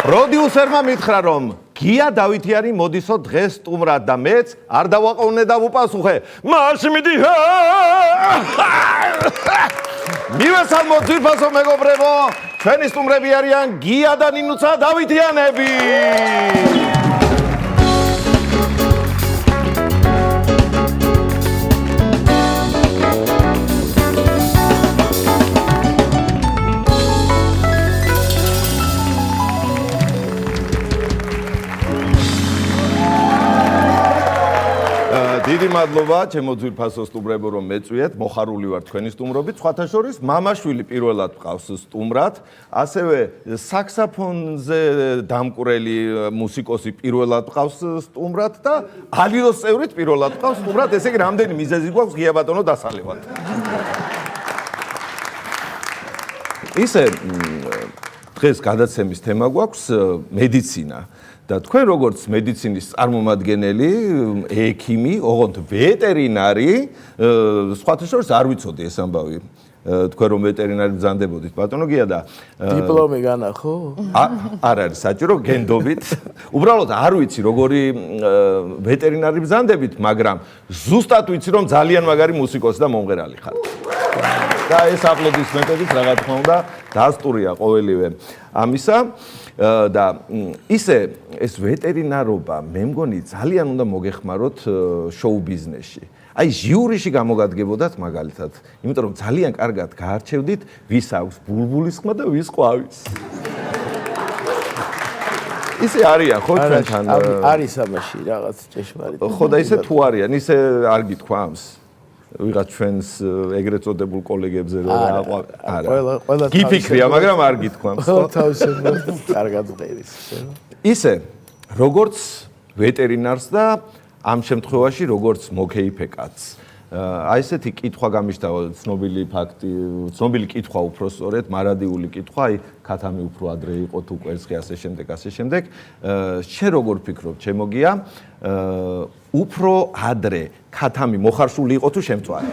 პროდიუსერმა მითხრა რომ გია დავითიანი მოდისო დღეს სტუმრად და მეც არ დავაყოვნე და ვუპასუხე მაშინ მიდი მივესალმოთ ძვირფასო მეგობრებო ჩვენი სტუმრები არიან გია და ნინუცა დავითიანები დიდი მადლობა ჩემო ძვირფასო სტუმრებო რომ მეწვიეთ მოხარული ვარ თქვენი სტუმრობით სხვათა შორის მამაშვილი პირველად ყავს სტუმრად ასევე საქსაფონზე დამკვრელი მუსიკოსი პირველად ყავს სტუმრად და ალიოს წევრით პირველად ყავს სტუმრად ესე იგი რამდენი მიზეზი გვაქვს ღია ბატონო დასალევად ისე დღეს გადაცემის თემა გვაქვს მედიცინა და თქვენ როგორც მედიცინის წარმომადგენელი, ექიმი, ოღონდ ვეტერინარი, სხვათა შორის არ ვიცოდი ეს ამბავი. თქვენ რომ ვეტერინარი ბრძანდებოდით, ბატონო გია და დიპლომი განახო? არ არის საჭირო, გენდობით. უბრალოდ არ ვიცი როგორი ვეტერინარი ბრძანდებით, მაგრამ ზუსტად ვიცი რომ ძალიან მაგარი მუსიკოსი და მომღერალი ხართ. და ეს აპლოდისმენტებით რა თქმა უნდა დასტურია ყოველივე ამისა. და ისე ეს ვეტერინარობა მე მგონი ძალიან უნდა მოგეხმაროთ შოუ ბიზნესში. აი ჟიურიში გამოგადგებოდათ მაგალითად, იმიტომ რომ ძალიან კარგად გაარჩევდით ვის აქვს ბულბულის ხმა და ვის ყვავის. ისე არიან ხო ჩვენთან? არის ამაში რაღაც ჭეშმარიტი. ხო და ისე თუ არიან, ისე არ გითქვამს. ვიღაც ჩვენს ეგრეთ წოდებულ კოლეგებზე რომ არა. გიფიქრია, მაგრამ არ გითქვამს. ხო, თავისებურად კარგად ღერის. ისე, როგორც ვეტერინარს და ამ შემთხვევაში როგორც მოკეიფე კაცს. აი ესეთი კითხვა გამიშთა ცნობილი ფაქტი, ცნობილი კითხვა უფრო სწორედ, მარადიული კითხვა, აი ქათამი უფრო ადრე იყო თუ კვერცხი ასე შემდეგ, ასე შემდეგ. შენ როგორ ფიქრობ, ჩემო გია? უფრო ადრე ქათამი მოხარშული იყო თუ შემწვარი?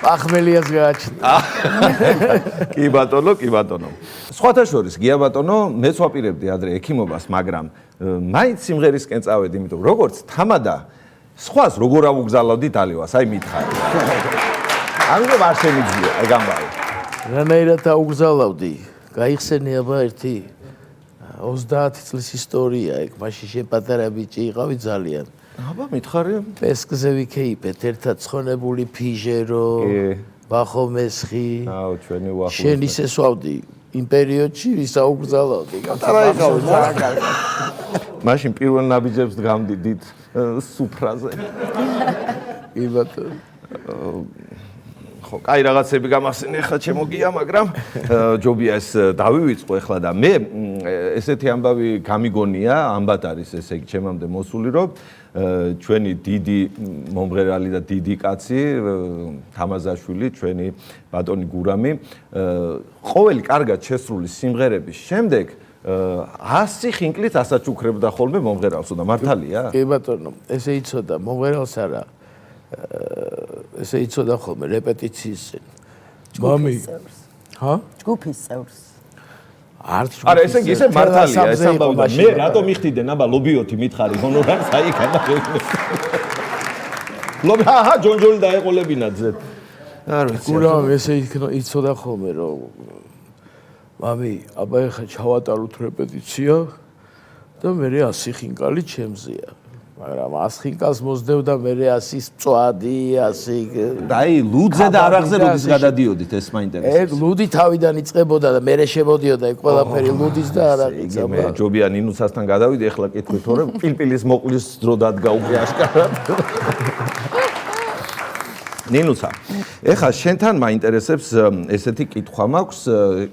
ახმელიას გააჩნდა. კი ბატონო, კი ბატონო. სხვათა შორის გია ბატონო, მეც ვაპირებდი ადრე ექიმობას, მაგრამ მაინც სიმღერისკენ წავედი, იმიტომ როგორც თამადა სხვას როგორ ავუგზავნავდი დალევას, აი მითხარი. ამიტომ არ შემიძლია, აი გამბავი. რანაირად ავუგზავნავდი? გაიხსენიება ერთი 30 წლის ისტორია, ეგ მაშინ შეპატარა ბიჭი იყავი ძალიან. აბა მითხარი? პესკზე ვიქეიფეთ ერთად ცხონებული ფიჟერო, ბახო მესხი. აუ, ჩვენი ვახო. შენ ისე სვავდი იმ პერიოდში ვის აუგზავნავდი? პატარა იყავი ძალიან კარგი. მაშინ პირველ ნაბიჯებს დგამდით სუფრაზე. კი ბატონო. ხო, კაი რაღაცები გამახსენე ხა ჩემო გია, მაგრამ ჯობია ეს დავივიწყო ახლა და მე ესეთი ამბავი გამიგონია, ამბად არის ესე იგი ჩემამდე მოსული, რომ ჩვენი დიდი მომღერალი და დიდი კაცი თამაზაშვილი, ჩვენი ბატონი გურამი, ყოველი კარგად შესრული სიმღერების შემდეგ 100 ხინკლით ასაჩუქრებდა ხოლმე მომღერალსო და მართალია? კი ბატონო, ესე იცოდა მომღერალს არა. ესე იცოდა ხოლმე რეპეტიციის მამი ჰა ჯგუფის წევრს არ არა ესე იგი ესე მართალია ეს ამბავი და მე რატო მიხდიდენ აბა ლობიოთი მითხარი ჰონორარს აი გადაგე ლობი ჰა ჯონჯოლი დაეყოლებინა ძეთ არ ვიცი გურამ ესე იცოდა ხოლმე რომ მამი აბა ეხა ჩავატაროთ რეპეტიცია და მე 100 ხინკალი ჩემზეა მაგრამ 100 ხინკალს მოსდევდა მე 100-ის მწვადი 100 და აი ლუდზე და არაღზე როდის გადადიოდით ეს მაინტერესებს ეგ ლუდი თავიდან იწყებოდა და მე შემოდიოდა ეგ ყველაფერი ლუდის და არაღიც მე ჯობია ნინუცასთან გადავიდე ახლა კითხვით თორემ პილპილის მოყლის დრო დადგა უკვე აშკარად ნინუცა ეხლა შენთან მაინტერესებს ესეთი კითხვა მაქვს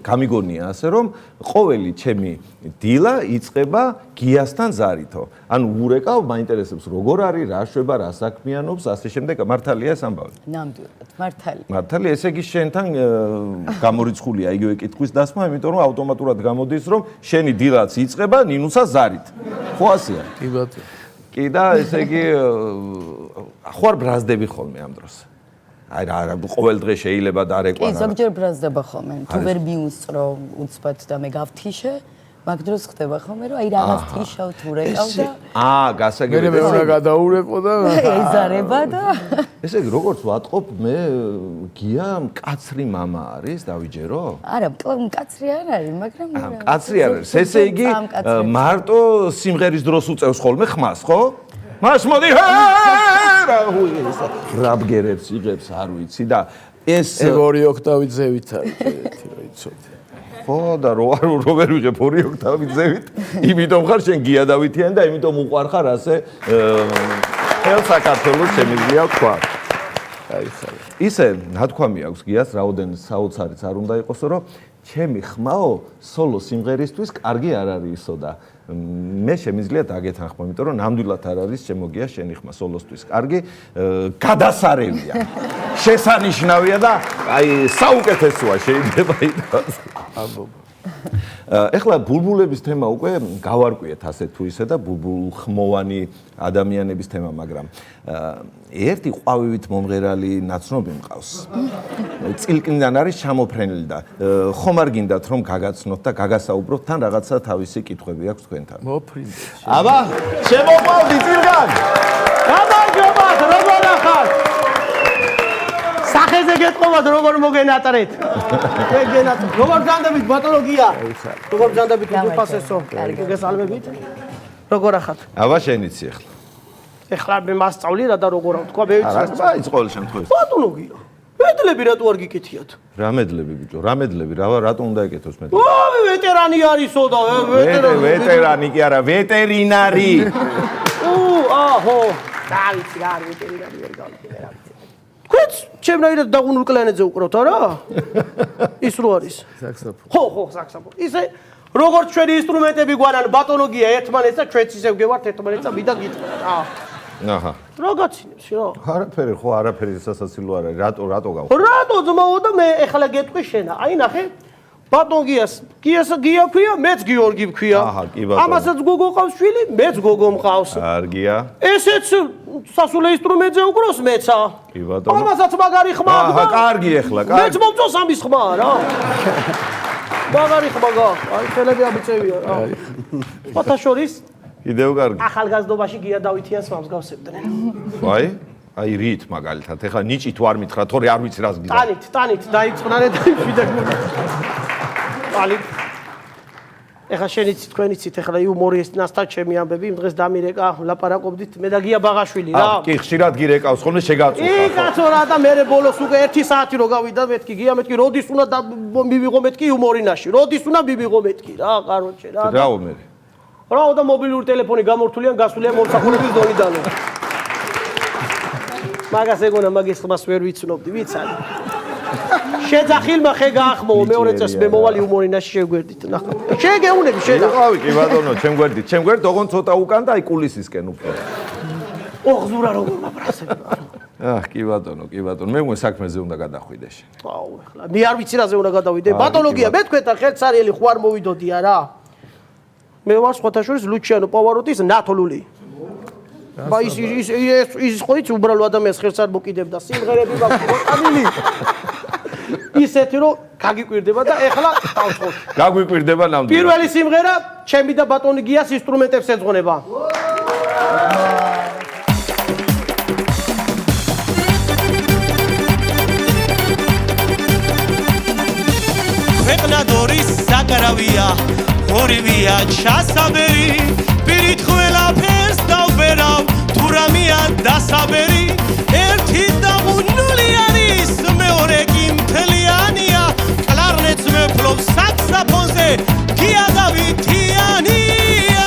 გამიგონია ასე რომ ყოველი ჩემი დილა იწყება გიასთან ზარითო ანუ ურეკავ მაინტერესებს როგორ არის რა შვება რა საქმიანობს ასე შემდეგ მართალია ეს ამბავი ნამდვილად მართალია მართალია ესე იგი შენთან გამორიცხულია იგივე კითხვის დასმა იმიტომ რომ ავტომატურად გამოდის რომ შენი დილაც იწყება ნინუცას ზარით ხო ასეა კი ბატონო კი და ესე იგი ხო არ ბრაზდები ხოლმე ამ დროს აი რა ყოველ დღე შეიძლება დარეკვან. კი, ზოგჯერ ბრაზდება ხოლმე. თუ ვერ მიუსწრო უცბად და მე გავთიშე, მაგ დროს ხდება ხოლმე, რომ აი რაღაც თიშავ თუ რეკავ და გასაგებია. მე უნდა გადაურეკო და ეზარება და ესე იგი, როგორც ვატყობ, მე გია მკაცრი მამა არის, დავიჯერო? არა, მკაცრი არ არის, მაგრამ მკაცრი არ არის. ესე იგი, მარტო სიმღერის დროს უწევს ხოლმე ხმას, ხო? მას მოდი რაბგერებს იღებს, არ ვიცი და ეს ორი ოქტავით ზევით არის ერთი რა იცოდი. ხო და რო ვერ ვიღებ ორი ოქტავით ზევით, იმიტომ ხარ შენ გია დავითიანი და იმიტომ უყვარხარ ასე ხელ საქართველოს შემიძლია თქვა. აი ხარ. ისე ნათქვამი აქვს გიას, რაოდენ საოცარიც არ უნდა იყოსო, რომ ჩემი ხმაო სოლო სიმღერისთვის კარგი არ არის ისო და მე შემიძლია დაგეთანხმო, იმიტომ რომ ნამდვილად არ არის შემოგია შენი ხმა სოლოსთვის კარგი, გადასარევია. შესანიშნავია და აი საუკეთესოა შეიძლება ითქვას. ეხლა ბულბულების თემა უკვე გავარკვიეთ ასე თუ ისე და ბულბულხმოვანი ადამიანების თემა, მაგრამ ერთი ყვავივით მომღერალი ნაცნობი მყავს. წილკნიდან არის ჩამოფრენილი და ხომ არ გინდათ რომ გაგაცნოთ და გაგასაუბროთ თან რაღაცა თავისი კითხვები აქვს თქვენთან. მოფრინდეთ. აბა, შემოყვავდი წილკან. გამარჯობათ, როგორ ახალ? სახეზე გეტყობათ, როგორ მოგენატრეთ? მოგენატრეთ. როგორ განდებით ბატონოგია? როგორ განდებით უფასესო? გესალმებით? როგორ ახალ? აბა შენიცი ახლა. ეხლა მე მასწავლი და როგორ ვთქვა, მე ვიცი. არა, ის ყოველ შემთხვევაში. ბატონოგია. მედლები რატო არ გიკეთიათ? რა მედლები ბიჭო, რა მედლები, რატო უნდა ეკეთოს მედლები? ო, ვეტერანი არისო და ვეტერანი კი არა, ვეტერინარი. აჰო, რა ვიცი, რა ვეტერინარი ვერ გავიგე, რა ვიცი. თქვენც ჩემნაირად დაღუნულ კლანეთზე უკრავთ, არა? ის რო არის? საქსოფონი. ხო, საქსოფონი. ისე როგორც ჩვენი ინსტრუმენტები გვანან ბატონოგია ერთმანეთს და ჩვენც ისევ გევართ ერთმანეთს და მიდა გითხრათ. აჰა. რა გაცინებს, რა? არაფერი, ხო, არაფერი სასაცილო არ არის. რატო გავ? რატო ძმაო და მე ეხლა გეტყვი შენა. აი ნახე, ბატონგიას გია ქვია, მეც გიორგი ვქვია. აჰა, კი ბატონო. ამასაც გოგო ყავს შვილი, მეც გოგო მყავს. კარგია. ესეც სასულე ინსტრუმენტზე უკრავს მეცა. კი ბატონო. ამასაც მაგარი ხმა აქვს. აჰა, კარგი ეხლა, კარგი. მეც მომწონს ამის ხმა რა. მაგარი ხმა გაქვს. აი ხელები აბიწევია რა. სხვათა შორის კიდევ კარგი. ახალგაზრდობაში გია დავითიანს მომსგავსებდნენ. აი რით მაგალითად, ეხლა ნიჭი თუ არ მითხრა, თორე არ ვიცი რას გიდა. ტანით დაიწყნარე და ვიდა. ეხლა შენიც თქვენიცით ეხლა იუმორის ნასთან ჩემი ამბები იმ დღეს დამირეკა ლაპარაკობდით მე და გია ბაღაშვილი რა. კი ხშირად გირეკავს ხოლმე შეგაწუხა. კი კაცო რა და მე ბოლოს უკვე 1 საათი რო გავიდა მეთქი გია მეთქი როდის უნდა მივიღო მეთქი იუმორინაში როდის უნდა მივიღო მეთქი რა კაროჩე რა. რაო მე. რაო და მობილური ტელეფონი გამორთულია გასულია მომსახურების დონიდანო. მაგას ეგონა მაგის ხმას ვერ ვიცნობდი ვიცანი. შეძახილმა ხე გაახმოო მეორე წელს მე მოვალ იუმორინაში შეგვერდით ნახავ. შეგეუნები შედა. ვიყავი კი ბატონო, ჩემ გვერდით ოღონდ ცოტა უკან და აი კულისისკენ უფრო. ოღზურა როგორ მაბრასები. კი ბატონო, მე მგონი საქმეზე უნდა გადახვიდე შენ. აუ ეხლა მე არ ვიცი რაზე უნდა გადავიდე. ბატონოგია მე თქვენთან ხელსარიელი ხო არ მოვიდოდია რა. მე ვარ სხვათა შორის ლუჩიანო პავაროტის ნათოლული. ბა ის ხო იცი უბრალო ადამიანს ხელს არ მოკიდებდა სიმღერები გაქვს მოტანილი. ისეთი რომ გაგიკვირდება და ეხლა დავწყოთ. გაგვიკვირდება ნამდვილად. პირველი სიმღერა ჩემი და ბატონი გიას ინსტრუმენტებს ეძღვნება. ქვეყნადორის საკრავია ორივეა ჩასაბერი პირით ყველაფერს დავბერავ თუ რამეა დასაბერი ერთი დამუნული არის მეორე კი მთლიანია კლარნეტს მეფლობს საქსაფონზე გია დავითიანია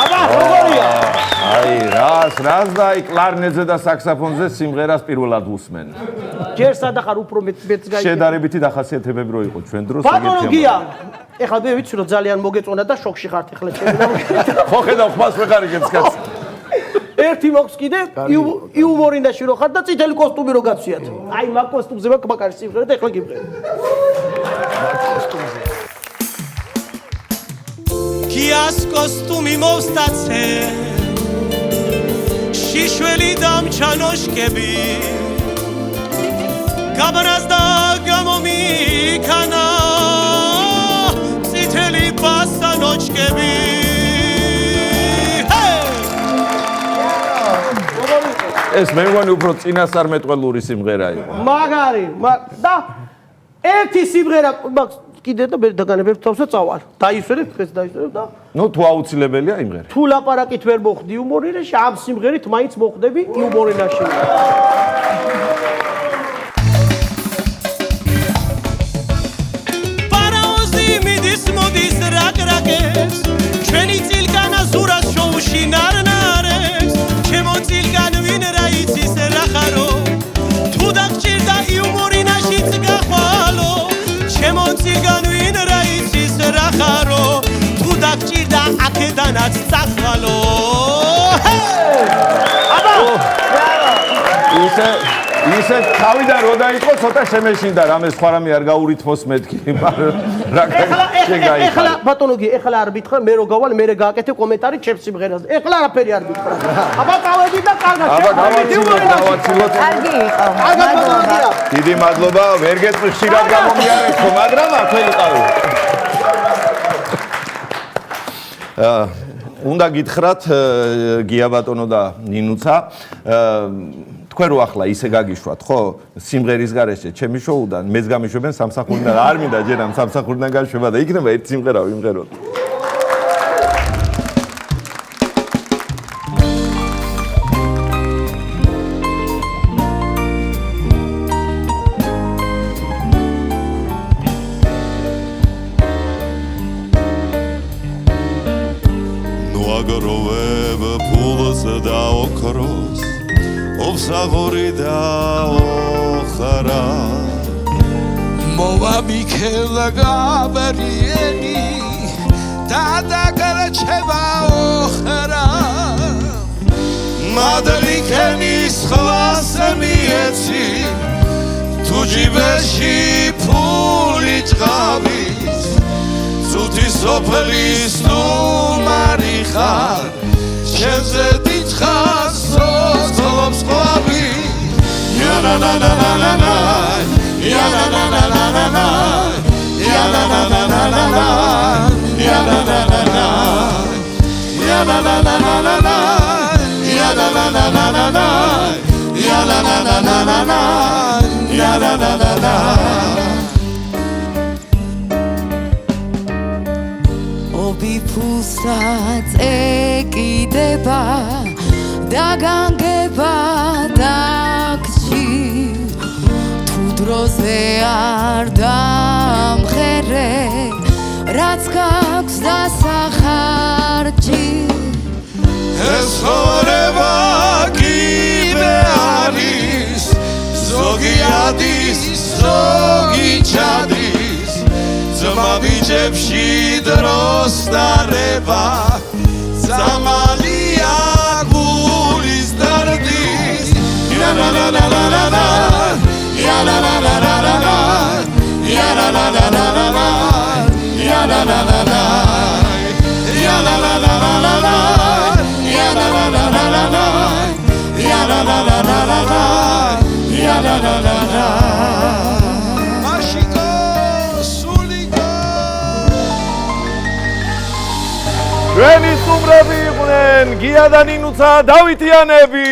აბა როგორია აი რას და აი კლარნეტზე და საქსაფონზე სიმღერას პირველად უსმენ. ჯერ სადახარ უფრო მეც გაიგე. შედარებითი დახასიათებები რო იყო ჩვენ დროს ბატონოგია ეხლა მე ვიცი რომ ძალიან მოგეწონა და შოქში ხართ ეხლა ჩემი ხო ხედავ ხმას ვეღარიგებს კაცს. ერთი მოქვს კიდე იუმორინაში რო ხარ და წითელი კოსტუმი რო გაცვიათ. აი მაგ კოსტუმზე მაგ მაგარი სიმღერა და ეხლა გიბღე. გიას კოსტუმი მოვსტაცე შიშველი დამჩანოშკები გაბრაზდა გამომიქანა წითელი ბასანოჩკები ეს მე მგონი უფრო წინასწარმეტყველური სიმღერა იყო. მაგარი და ერთი სიმღერა კიდე და მე დაგანებებ თავსა წავალ. დაისვერებ დღეს დაისვერებ და ნუ თუ აუცილებელია იმღერა. თუ ლაპარაკით ვერ მოხდი იუმორინაში, ამ სიმღერით მაინც მოხდები იუმორინაში. პარაოზი მიდის მოდის რაკრაკებს ჩვენი წილგანა ზურას შოუში ნარნარებს ჩემო წილგან ვინ რა იცის რა ხარო თუ დაგჭირდა იუმორინაშიც გახვალო ჩემო წილგან ვინ რა იცის რა ხარო თუ დაგჭირდა აქედანაც წახვალო ისე თავიდან რო დაიწყო ცოტა შემეშინდა რამე სხვა რამე არ გაურითმოს მეთქი ეხლა ბატონოგი ეხლა არ მითხრა მე რო გავალ მე გააკეთე კომენტარი ჩემს სიმღერაზე ეხლა არაფერი არ მითხრა აბა წავედი და კარგად გავაცილოთ კარგი იყო მადლობა დიდი მადლობა ვერ გეტყვი ხშირად გამომიარეთ მაგრამ ახლა იყავი უნდა გითხრათ გია ბატონო და ნინუცა თქვენ რო ახლა ისე გაგიშვათ ხო სიმღერის გარეშე ჩემი შოუდან მეც გამიშვებენ სამსახურიდან არ მინდა ჯერ ამ სამსახურიდან გაშვება და იქნება ერთი სიმღერა ვიმღეროთ აგროვებ ფულს და ოქროს ოფსაღური და ოხარა მოვამიქელ გაბრიელი და დაგრჩება ოხარა მადლიქენის ხვას მიეცი თუ ჯიბეში ფული ჭყავის ცუთი სოფლის ნუმარი ხარ ჩემზე დიდხანს სოცხლობს ყვავი იანანანანანა იანანანანანა იანანანანანა იანანანანა იანანანანანა იანანანანანა იანანანანანა იანანანანა ბიფუსაც ეკიდება და განგება დაგჭი თუ დროზე არ დამღერე რაც გაქვს დასახარჯი ეს ხორება კიდე არის ზოგი ადის ზოგი ჩადის ზმაბიჯებში დროს დარება ზამალია გულის დარდის იანანანანანა იანანანანანა იანანანანანა იანანანანა იანანანანანა იანანანანანა იანანანანანა იანანანანა ჩვენი სტუმრები იყვნენ გია და ნინუცა დავითიანები